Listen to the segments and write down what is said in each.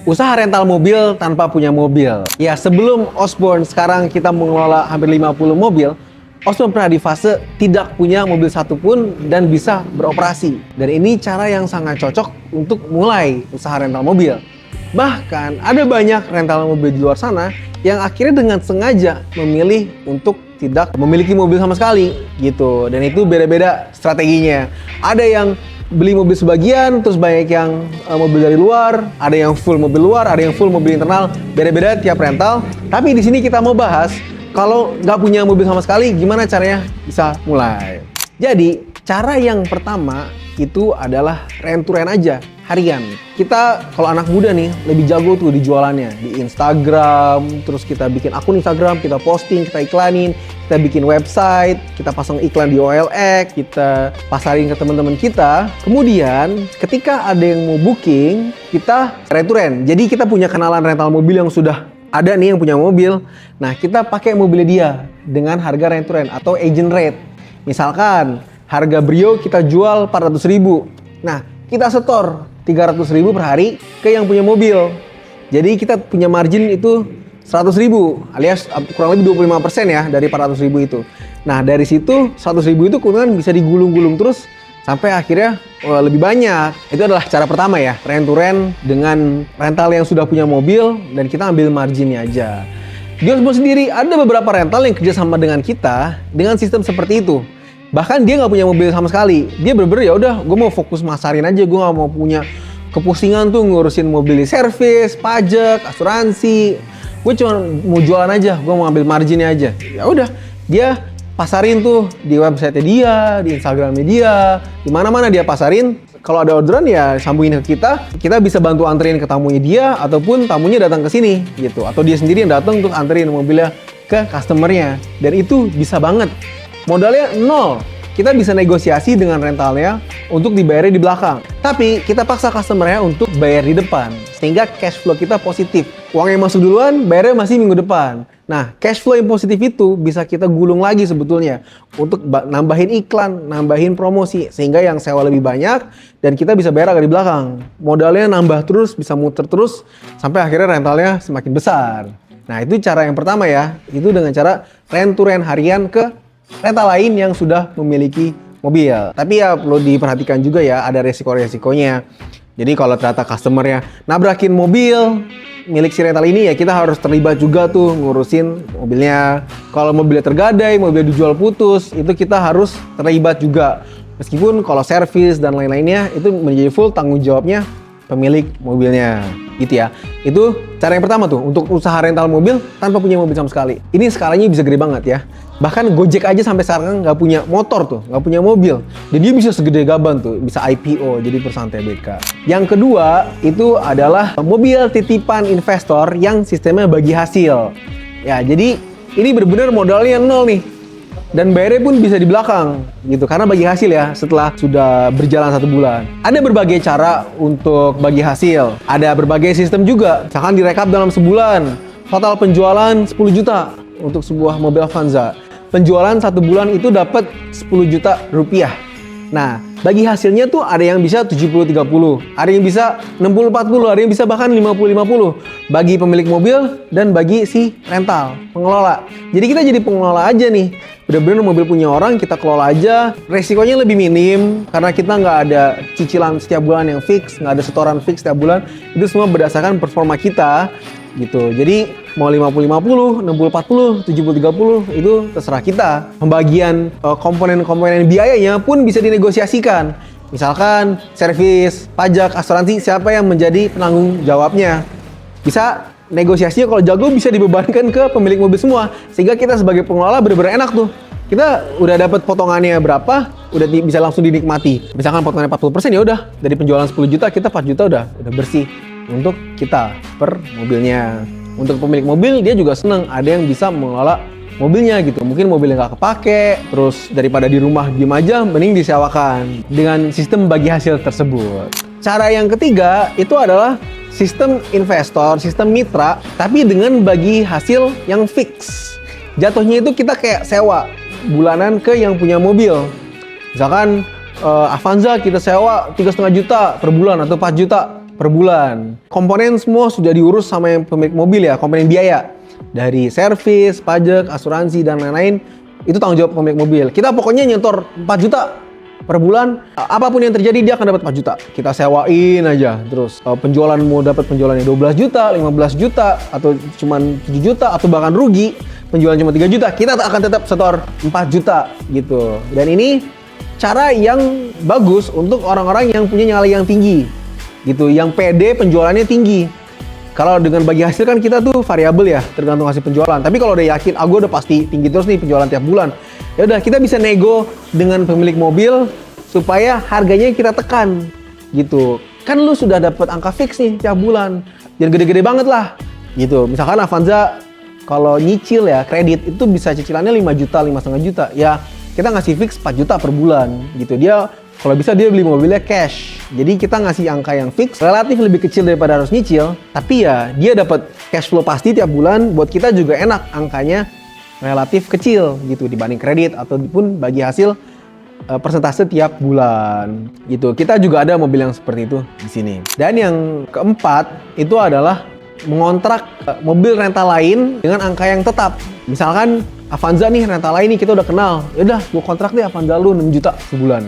Usaha rental mobil tanpa punya mobil. Ya, sebelum Osborne sekarang kita mengelola hampir 50 mobil, Osborne pernah di fase tidak punya mobil satupun dan bisa beroperasi. Dan ini cara yang sangat cocok untuk mulai usaha rental mobil. Bahkan ada banyak rental mobil di luar sana yang akhirnya dengan sengaja memilih untuk tidak memiliki mobil sama sekali gitu. Dan itu beda-beda strateginya. Ada yang beli mobil sebagian, terus banyak yang mobil dari luar, ada yang full mobil luar, ada yang full mobil internal, beda-beda tiap rental. Tapi di sini kita mau bahas, kalau nggak punya mobil sama sekali, gimana caranya bisa mulai. Jadi, cara yang pertama itu adalah rent to rent aja, harian. Kita kalau anak muda nih, lebih jago tuh di jualannya, di Instagram, terus kita bikin akun Instagram, kita posting, kita iklanin, kita bikin website, kita pasang iklan di OLX, kita pasarin ke teman-teman kita. Kemudian ketika ada yang mau booking, kita rent to rent. Jadi kita punya kenalan rental mobil yang sudah ada nih yang punya mobil. Nah, kita pakai mobilnya dia dengan harga rent to rent atau agent rate. Misalkan harga Brio kita jual 400.000. Nah, kita setor 300.000 per hari ke yang punya mobil. Jadi kita punya margin itu 100.000 alias kurang lebih 25% ya dari 400.000 itu. Nah, dari situ 100.000 itu kemudian bisa digulung-gulung terus sampai akhirnya lebih banyak. Itu adalah cara pertama ya, rent to rent dengan rental yang sudah punya mobil dan kita ambil marginnya aja. Di Osborne sendiri ada beberapa rental yang kerjasama dengan kita dengan sistem seperti itu. Bahkan dia nggak punya mobil sama sekali. Dia bener-bener ya udah, gue mau fokus masarin aja, gue nggak mau punya kepusingan tuh ngurusin mobil di servis, pajak, asuransi. Gue cuma mau jualan aja, gue mau ambil marginnya aja. Ya udah, dia pasarin tuh di website dia, di Instagram dia, di mana-mana dia pasarin. Kalau ada orderan ya sambungin ke kita bisa bantu anterin ke tamunya dia ataupun tamunya datang ke sini gitu. Atau dia sendiri yang datang untuk anterin mobilnya ke customernya. Dan itu bisa banget. Modalnya nol. Kita bisa negosiasi dengan rentalnya untuk dibayar di belakang. Tapi kita paksa customernya untuk bayar di depan. Sehingga cash flow kita positif. Uang yang masuk duluan, bayarnya masih minggu depan. Nah, cash flow yang positif itu bisa kita gulung lagi sebetulnya. Untuk nambahin iklan, nambahin promosi. Sehingga yang sewa lebih banyak dan kita bisa bayar agak di belakang. Modalnya nambah terus, bisa muter terus. Sampai akhirnya rentalnya semakin besar. Nah, itu cara yang pertama ya. Itu dengan cara rent to rent harian ke rental lain yang sudah memiliki mobil. Tapi ya perlu diperhatikan juga ya, ada resiko-resikonya. Jadi kalau ternyata customernya nabrakin mobil milik si rental ini ya kita harus terlibat juga tuh ngurusin mobilnya. Kalau mobilnya tergadai, mobilnya dijual putus, itu kita harus terlibat juga. Meskipun kalau servis dan lain-lainnya itu menjadi full tanggung jawabnya pemilik mobilnya. Gitu ya. Itu cara yang pertama tuh untuk usaha rental mobil tanpa punya mobil sama sekali. Ini skalanya bisa gede banget ya. Bahkan Gojek aja sampai sekarang nggak punya motor tuh, nggak punya mobil. Dan dia bisa segede gaban tuh, bisa IPO jadi perusahaan TBK. Yang kedua itu adalah mobil titipan investor yang sistemnya bagi hasil. Ya, jadi ini benar-benar modalnya nol nih. Dan bayarnya pun bisa di belakang gitu karena bagi hasil ya setelah sudah berjalan 1 bulan. Ada berbagai cara untuk bagi hasil. Ada berbagai sistem juga. Misalkan direkap dalam sebulan. Total penjualan 10 juta untuk sebuah mobil Avanza. Penjualan 1 bulan itu dapat 10 juta rupiah. Nah, bagi hasilnya tuh ada yang bisa 70-30, ada yang bisa 60-40, ada yang bisa bahkan 50-50. Bagi pemilik mobil dan bagi si rental, pengelola. Jadi kita jadi pengelola aja nih. Bener-bener mobil punya orang, kita kelola aja. Resikonya lebih minim, karena kita nggak ada cicilan setiap bulan yang fix, nggak ada setoran fix setiap bulan. Itu semua berdasarkan performa kita. Gitu. Jadi mau 50-50, 60-40, 70-30 itu terserah kita. Pembagian komponen-komponen biayanya pun bisa dinegosiasikan. Misalkan servis, pajak, asuransi, siapa yang menjadi penanggung jawabnya. Bisa negosiasinya kalau jago bisa dibebankan ke pemilik mobil semua. Sehingga kita sebagai pengelola benar-benar enak tuh. Kita udah dapat potongannya berapa, udah bisa langsung dinikmati. Misalkan potongannya 40% ya udah dari penjualan 10 juta kita 4 juta udah bersih. Untuk kita per mobilnya. Untuk pemilik mobil dia juga seneng ada yang bisa mengelola mobilnya gitu. Mungkin mobilnya nggak kepake, terus daripada di rumah diem aja mending disewakan dengan sistem bagi hasil tersebut. Cara yang ketiga itu adalah sistem investor, sistem mitra, tapi dengan bagi hasil yang fix. Jatuhnya itu kita kayak sewa bulanan ke yang punya mobil. Misalkan Avanza kita sewa 3,5 juta per bulan atau 4 juta per bulan. Komponen semua sudah diurus sama yang pemilik mobil ya, komponen biaya. Dari servis, pajak, asuransi, dan lain-lain, itu tanggung jawab pemilik mobil. Kita pokoknya nyetor 4 juta per bulan, apapun yang terjadi dia akan dapat 4 juta. Kita sewain aja, terus penjualan mau dapat penjualannya 12 juta, 15 juta, atau cuman 7 juta, atau bahkan rugi, penjualan cuma 3 juta, kita akan tetap setor 4 juta gitu. Dan ini cara yang bagus untuk orang-orang yang punya nyali yang tinggi gitu, yang pede penjualannya tinggi. Kalau dengan bagi hasil kan kita tuh variabel ya, tergantung hasil penjualan. Tapi kalau udah yakin, gue udah pasti tinggi terus nih penjualan tiap bulan, ya udah kita bisa nego dengan pemilik mobil supaya harganya kita tekan gitu. Kan lu sudah dapat angka fix nih tiap bulan, jangan gede-gede banget lah gitu. Misalkan Avanza kalau nyicil ya kredit itu bisa cicilannya 5 juta, 5,5 juta. Ya kita ngasih fix 4 juta per bulan gitu. Dia kalau bisa dia beli mobilnya cash. Jadi kita ngasih angka yang fix, relatif lebih kecil daripada harus nyicil. Tapi ya dia dapat cash flow pasti tiap bulan. Buat kita juga enak, angkanya relatif kecil gitu dibanding kredit ataupun bagi hasil persentase tiap bulan gitu. Kita juga ada mobil yang seperti itu di sini. Dan yang keempat itu adalah mengontrak mobil rental lain dengan angka yang tetap. Misalkan Avanza nih rental lain nih kita udah kenal. Ya udah, gua kontrak deh Avanza lu 6 juta sebulan.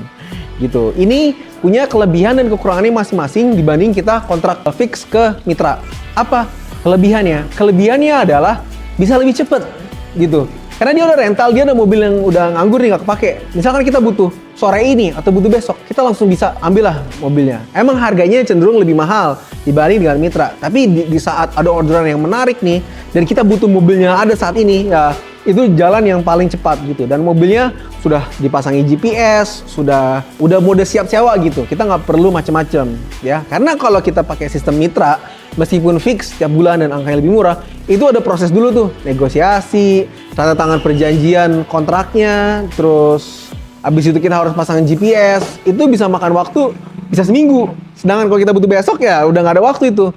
Gitu. Ini punya kelebihan dan kekurangannya masing-masing dibanding kita kontrak fix ke mitra. Apa kelebihannya? Kelebihannya adalah bisa lebih cepet gitu. Karena dia udah rental, dia ada mobil yang udah nganggur nih, nggak kepake. Misalkan kita butuh sore ini atau butuh besok, kita langsung bisa ambil lah mobilnya. Emang harganya cenderung lebih mahal dibanding dengan mitra. Tapi di saat ada orderan yang menarik nih, dan kita butuh mobilnya ada saat ini, ya itu jalan yang paling cepat gitu. Dan mobilnya sudah dipasangi GPS, udah mode siap sewa gitu. Kita nggak perlu macam-macam ya. Karena kalau kita pakai sistem mitra, meskipun fix tiap bulan dan angkanya lebih murah, itu ada proses dulu tuh, negosiasi, tanda tangan perjanjian kontraknya, terus habis itu kita harus pasang GPS, itu bisa makan waktu bisa seminggu. Sedangkan kalau kita butuh besok ya udah nggak ada waktu itu.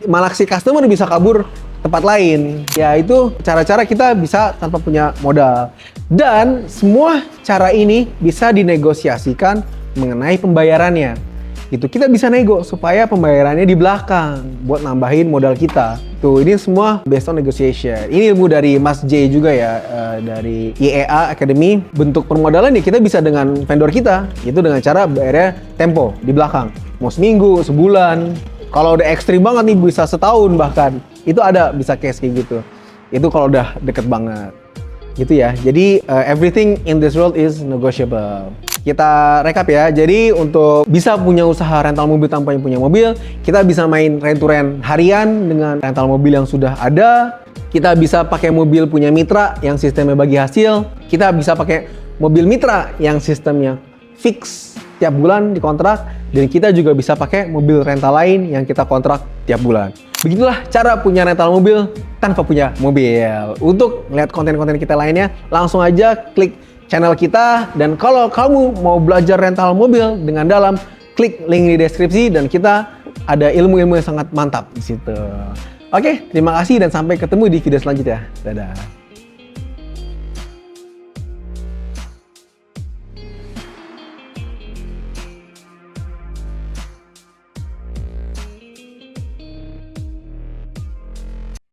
Malah si customer bisa kabur tempat lain. Ya itu cara-cara kita bisa tanpa punya modal. Dan semua cara ini bisa dinegosiasikan mengenai pembayarannya. Gitu. Kita bisa nego supaya pembayarannya di belakang buat nambahin modal kita. Tuh, ini semua based on negotiation. Ini ilmu dari Mas J juga ya, dari IEA Academy. Bentuk permodalan ya kita bisa dengan vendor kita, itu dengan cara bayarnya tempo di belakang. Mau seminggu, sebulan. Kalau udah ekstrim banget nih bisa setahun bahkan. Itu ada bisa case kayak gitu. Itu kalau udah deket banget. Gitu ya. Jadi everything in this world is negotiable. Kita rekap ya. Jadi untuk bisa punya usaha rental mobil tanpa yang punya mobil, kita bisa main rent to rent harian dengan rental mobil yang sudah ada. Kita bisa pakai mobil punya mitra yang sistemnya bagi hasil. Kita bisa pakai mobil mitra yang sistemnya fix tiap bulan dikontrak. Dan kita juga bisa pakai mobil rental lain yang kita kontrak tiap bulan. Begitulah cara punya rental mobil tanpa punya mobil. Untuk lihat konten-konten kita lainnya, langsung aja klik channel kita. Dan kalau kamu mau belajar rental mobil dengan dalam, klik link di deskripsi dan kita ada ilmu-ilmu yang sangat mantap di situ. Oke, terima kasih dan sampai ketemu di video selanjutnya. Dadah.